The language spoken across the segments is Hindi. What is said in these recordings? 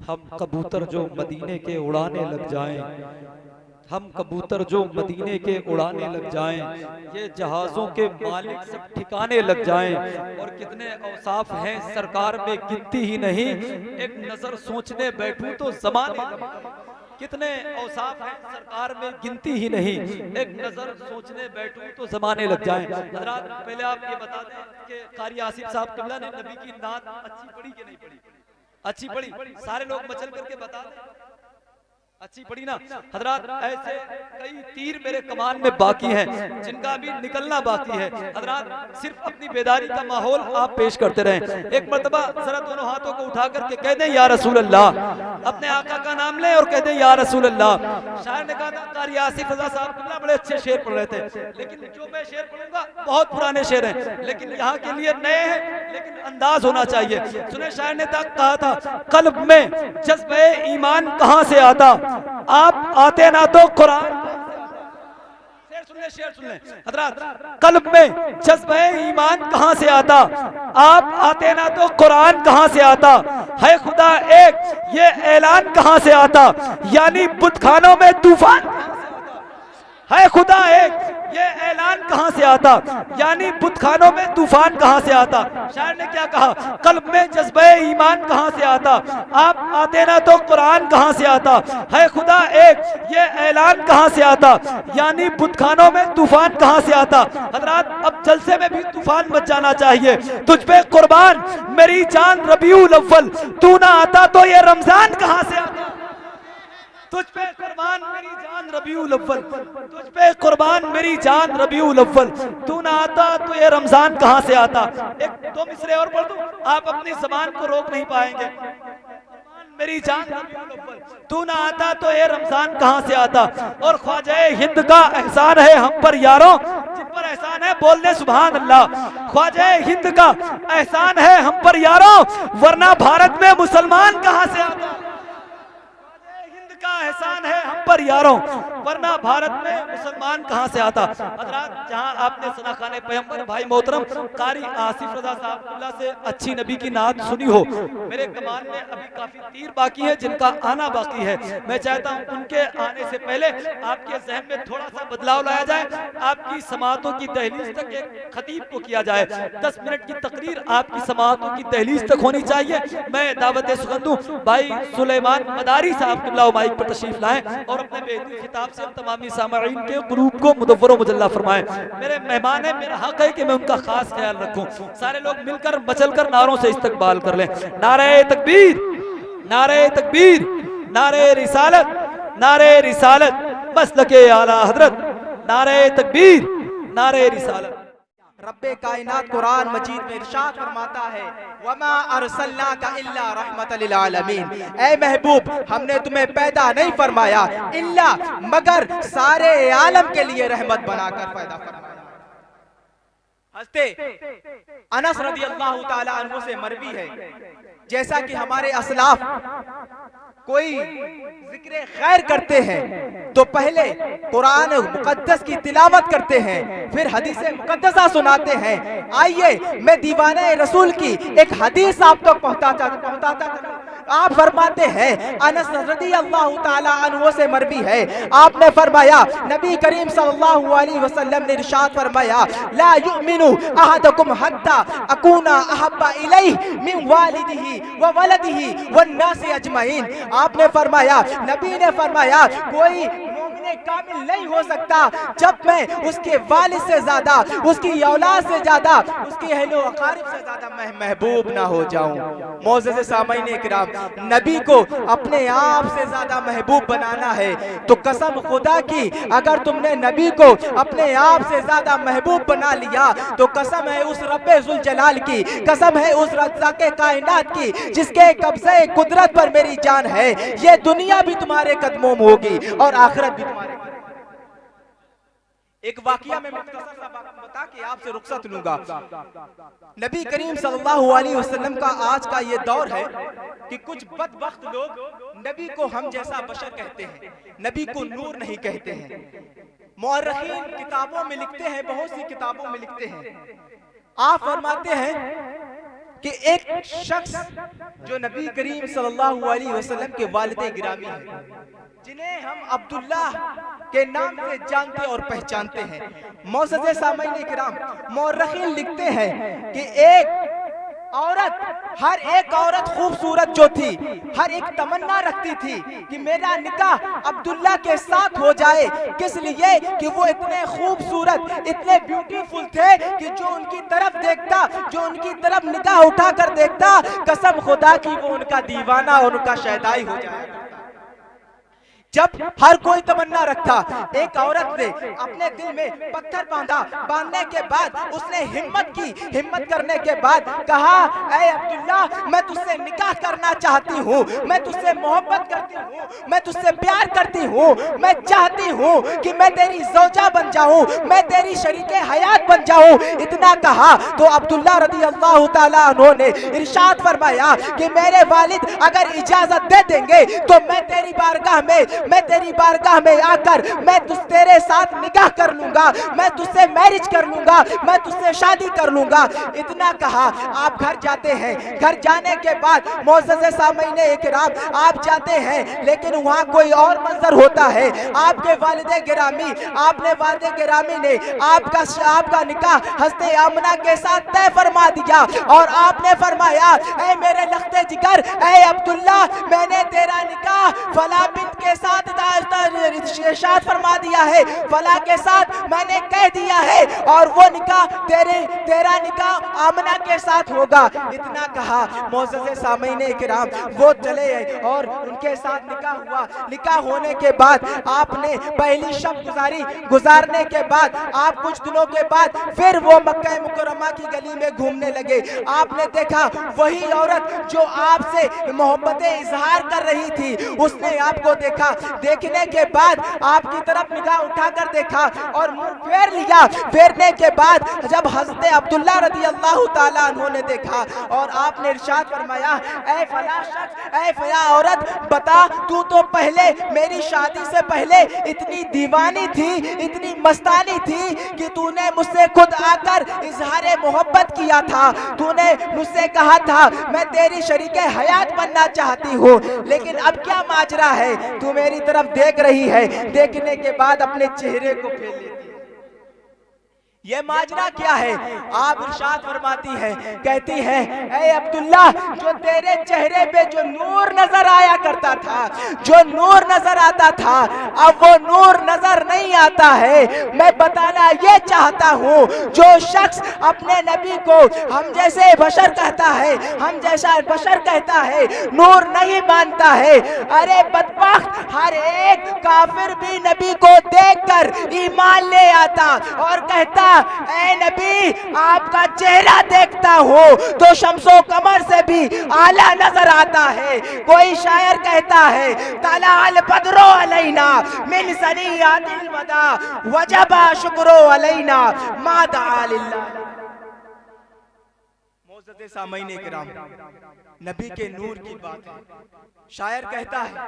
हम कबूतर जो मदीने के उड़ाने लग जाएं, हम कबूतर जो मदीने के उड़ाने लग जाएं, ये जहाज़ों के मालिक सब ठिकाने लग जाएं। और कितने औसाफ हैं सरकार में गिनती ही नहीं, एक नज़र सोचने बैठूं तो ज़माने। कितने औसाफ हैं सरकार में गिनती ही नहीं, एक नज़र सोचने बैठूं तो ज़माने लग जाएं। हज़रात पहले आप ये बता दें कि कारी आसिफ साहब क़िबला ने नबी की नात अच्छी पढ़ी कि नहीं पढ़ी? अच्छी पढ़ी? सारे लोग मचल करके बता दें, अच्छी पड़ी ना? हजरात ऐसे कई तीर मेरे कमान में बाकी हैं जिनका भी निकलना बाकी है। हजरात सिर्फ अपनी बेदारी का माहौल आप पेश करते रहें। एक मर्तबा जरा दोनों हाथों को उठा करके कह दें या रसूल अल्लाह, अपने आका का नाम लें और कह दें या रसूल अल्लाह। शायर ने कहा था, कारी आसिफ रज़ा साहब कितना बड़े अच्छे शेर पढ़ रहे थे, लेकिन जो मैं शेर पढ़ूंगा बहुत पुराने शेर हैं, लेकिन यहाँ के लिए नए हैं, लेकिन अंदाज होना चाहिए। सुने, शायर ने कहा था, कल्ब में जज्बे ईमान कहाँ से आता, आप आते ना तो कुरान। शेर सुन ले हजरात, कल्ब में जज्बे ईमान कहाँ से आता, आप आते ना तो कुरान कहाँ से आता, है खुदा एक ये ऐलान कहाँ से आता, यानी बुतखानों में तूफान, है खुदा एक ये ऐलान कहाँ से आता, यानी बुतखानों में तूफान कहाँ से आता। शायर ने क्या कहा, कल्ब में जज्बे ईमान कहाँ से आता, आप आते ना तो कुरान कहाँ से आता, है खुदा एक ये ऐलान कहाँ से आता, यानी बुतखानों में तूफान कहाँ से आता। हजरात अब जलसे में भी तूफान मच जाना चाहिए। तुझ पे कुर्बान मेरी जान रबीउल अव्वल, तू ना आता तो ये रमजान कहाँ से आता। तुझ पे कुर्बान मेरी जान रबीउल अव्वल, तुझ पे कुर्बान मेरी जान रबीउल अव्वल, तू ना आता तो ये रमजान कहाँ से आता। एक दो मिसरे और पढ़ दूं, आप अपनी ज़बान को रोक नहीं पाएंगे। मेरी जान रबीउल अव्वल, तू ना आता तो ये रमजान कहाँ से आता। और ख्वाजा हिंद का एहसान है हम पर यारों, जिन पर एहसान है बोलने सुभान अल्लाह। ख्वाजा हिंद का एहसान है हम पर यारों, वरना भारत में मुसलमान कहाँ से आता। का एहसान है हम पर यारों, वरना भारत में मुसलमान कहां से आता। हजरात जहां आपने सना खाने पैगंबर भाई मोहतरम कारी आसिफ रज़ा साहब से अच्छी नबी की नात सुनी हो, मेरे कमान में अभी काफी तीर बाकी है जिनका आना बाकी है। मैं चाहता हूं उनके आने से पहले आपके जहन में थोड़ा सा बदलाव लाया जाए, आपकी समातों की दहलीज तक एक खतीब को किया जाए। 10 मिनट की तकरीर आपकी समातों की दहलीज तक होनी चाहिए। मैं दावत सुगंधू भाई सुलेमान मदारी साहब क़िबला माइक पर तशरीफ लाएं और अपने बेहतरीन खिताब से तमामी सामईन के क़ुलूब को मुदव्वर मुजल्ला फरमाएं। मेरे मेहमान है, मेरा हक है कि मैं उनका खास ख्याल रखूं। सारे लोग मिलकर मचलकर नारों से इस्तकबाल कर लें। नारे तकबीर, नारे तकबीर, नारे रिसालत, नारे रिसालत, मसलके आला हजरत, नारे तकबीर, नारे रिसालत। रब्बे कायनात कुरान मजीद में इरशाद फरमाता है, वमा अरसलनाका इल्ला रहमतल लिल आलमीन, ऐ महबूब हमने तुम्हें पैदा नहीं फरमाया इल्ला मगर सारे आलम के लिए रहमत बनाकर पैदा फरमाया। हस्ते अनस रज़ियल्लाहु ताला अन्हु से मरवी है, जैसा कि हमारे असलाफ कोई जिक्र खैर करते हैं तो पहले कुरान मुकद्दस की तिलावत करते हैं, फिर हदीस मुकद्दसा सुनाते हैं। आइए मैं दीवाने रसूल की एक हदीस आप तक पहुंचाता। आप फरमाते हैं, अनस रज़ियल्लाहु ताला अन्हु से मरवी है, आपने फरमाया नबी करीम सल्लल्लाहु अलैहि वसल्लम ने इरशाद फरमाया, ला युमिनु अहदकुम हत्ता अकूना अहब्बा इलैहि मिन वालिदिही व वलदिही वन नासि अजमईन। आपने फरमाया, नबी ने फरमाया, कोई मोमिन कामिल नहीं हो सकता जब मैं उसके वालिद से ज्यादा, उसकी औलाद से ज्यादा, उसकी अहलो अकारिब से ज्यादा मैं महबूब ना हो जाऊं। मोअज़्ज़ज़ सामईन इकराम, नबी को अपने आप से ज्यादा महबूब बनाना है तो कसम खुदा की, अगर तुमने नबी को अपने आप से ज्यादा महबूब बना लिया तो कसम है उस रब्बे ज़ुल जलाल की, कसम है उस रज़्ज़ाक़े कायनात की जिसके कब्ज़े कुदरत पर मेरी जान है, ये दुनिया भी तुम्हारे कदमों में होगी और आखिरत भी तुम्हारे। एक वाकया में मुख्तसर सा बता के आपसे रुखसत लूंगा। नबी करीम सल्लल्लाहु अलैहि वसल्लम का आज का ये दौर है कि कुछ बदबख्त लोग नबी को हम जैसा बशर कहते हैं, नबी को नूर नहीं कहते हैं। मुअर्रिखीन किताबों में लिखते हैं, बहुत सी किताबों में लिखते हैं, आप फरमाते हैं कि एक शख्स जो नबी करीम सल्लल्लाहु अलैहि वसल्लम के वालिद गिरामी हैं, जिन्हें हम अब्दुल्ला के नाम से जानते और पहचानते हैं। मोअज़्ज़ज़ सामईन किराम, मौर्रखीन लिखते हैं कि हर एक औरत खूबसूरत जो थी, हर एक तमन्ना रखती थी कि मेरा निकाह अब्दुल्ला के साथ हो जाए। किस लिए? कि वो इतने खूबसूरत, इतने ब्यूटीफुल थे कि जो उनकी तरफ देखता, जो उनकी तरफ निगाह उठाकर देखता, कसम खुदा की वो उनका दीवाना और उनका शहदाई हो जाएगा। जब हर कोई तमन्ना रखता, एक औरत ने अपने दिल में पत्थर बांधा। बांधने के बाद उसने हिम्मत की। हिम्मत करने के बाद कहा, ऐ अब्दुल्ला, मैं तुझसे निकाह करना चाहती हूँ, मैं तुझसे मोहब्बत करती हूँ, मैं तुझसे प्यार करती हूँ, मैं चाहती हूँ कि मैं तेरी ज़ौजा बन जाऊँ, मैं तेरी शरीके हयात बन जाऊँ। इतना कहा तो अब्दुल्ला रज़ी अल्लाह ताला अन्हु ने इरशाद फरमाया कि मेरे वालिद अगर इजाजत दे देंगे तो मैं तेरी बारगाह में आकर मैं तेरे साथ निकाह कर लूंगा, मैं तुझसे मैरिज कर लूंगा, मैं तुझसे शादी कर लूंगा। इतना कहा, आप घर जाते हैं। घर जाने के बाद मोअज़्ज़ज़ सामईन किराम, आप जाते हैं, लेकिन वहाँ कोई और मंजर होता है। आपके वालिद गिरामी ने आपका निकाह हस्ते आमना के साथ तय फरमा दिया और आपने फरमाया, ऐ मेरे लख्ते जिगर, ऐ अब्दुल्ला, मैंने तेरा निकाह फला बिन्त के साथ इरशाद फरमा दिया है, फला के साथ मैंने कह दिया है और वो निकाह तेरा निकाह आमना के साथ होगा। इतना कहा, मोअज़्ज़ज़ सामईन किराम वो चले गए और उनके साथ निकाह हुआ। निकाह होने के बाद आपने पहली शब गुजारने के बाद आप कुछ दिनों के बाद फिर वो मक्का मुकर्रमा की गली में घूमने लगे। आपने देखा वही औरत जो आपसे मोहब्बतें इजहार कर रही थी, उसने आपको देखा। देखने के बाद आपकी तरफ निगाह उठाकर देखा और मुंह फेर लिया। फेरने के बाद जब हज़रत अब्दुल्ला रज़ी अल्लाह ताला अन्हु ने देखा और आपने इरशाद फरमाया, ऐ फला शख्स, ऐ फला औरत, बता, तू तो पहले मेरी शादी से पहले इतनी दीवानी थी, इतनी मस्तानी थी कि तूने मुझसे खुद आकर इजहार मोहब्बत किया था। तूने मुझसे कहा था मैं तेरी शरीके हयात बनना चाहती हूँ, लेकिन अब क्या माजरा है? तू मेरी तरफ देख रही है, देखने के बाद अपने चेहरे को फेर लेती है। ये माजरा क्या है? आप इरशाद फरमाती है, कहती है, ऐ अब्दुल्ला, जो तेरे चेहरे पे जो नूर नजर आया करता था, जो नूर नजर आता था, अब वो नूर नजर नहीं आता है। मैं बताना ये चाहता हूँ, जो शख्स अपने नबी को हम जैसे बशर कहता है, हम जैसा बशर कहता है, नूर नहीं मानता है, अरे बदबख्त, हर एक काफिर भी नबी को देखकर ईमान ले आता और कहता, ऐ नबी, आपका चेहरा देखता हूँ तो शम्सो कमर से भी आला नजर आता है। कोई शायर कहता है, तलाल बदरो अलैना मिन सनियातिल वदा वजबा शुक्रो अलैना मा दआ लिल्लाह। मोअज़्ज़ज़ सामईन किराम, नबी के नूर की बात है। शायर कहता है,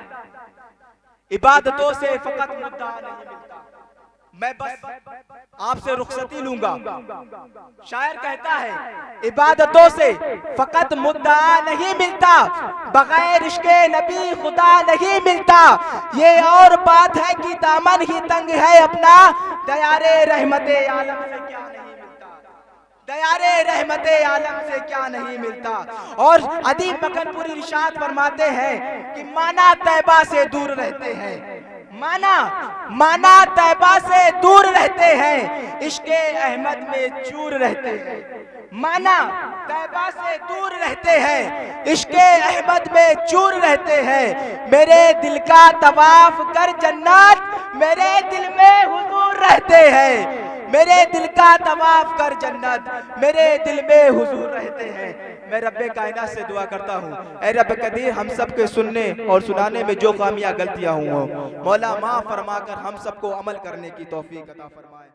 इबादतों से फकत मुद्दा नहीं मिलता, मैं बस आपसे रुखसती लूंगा। शायर कहता है, इबादतों से फकत मुद्दा नहीं मिलता, बगैर इश्क़े नबी खुदा नहीं मिलता। ये और बात है कि दामन ही तंग है अपना, दयारे रहमते आलम से क्या नहीं मिलता, दयारे रहमते आलम से क्या नहीं मिलता। और अदीब मकनपुरी इरशाद फरमाते हैं कि माना तैबा से दूर रहते हैं, माना तैबा से दूर रहते हैं, इश्क़े अहमद में चूर रहते हैं। माना तैबा से दूर रहते हैं, इश्क़े अहमद में चूर रहते हैं। मेरे दिल का तवाफ कर जन्नत, मेरे दिल में हुजूर रहते हैं। मेरे दिल का तवाफ कर जन्नत, मेरे दिल में हुजूर रहते हैं। मैं रब्बे कायनात से दुआ करता हूँ, ऐ रब कदीर, हम सब के सुनने और सुनाने में जो खामियां गलतियां हुई, मौला माफ़ फरमा कर हम सबको अमल करने की तौफीक अता फरमाए।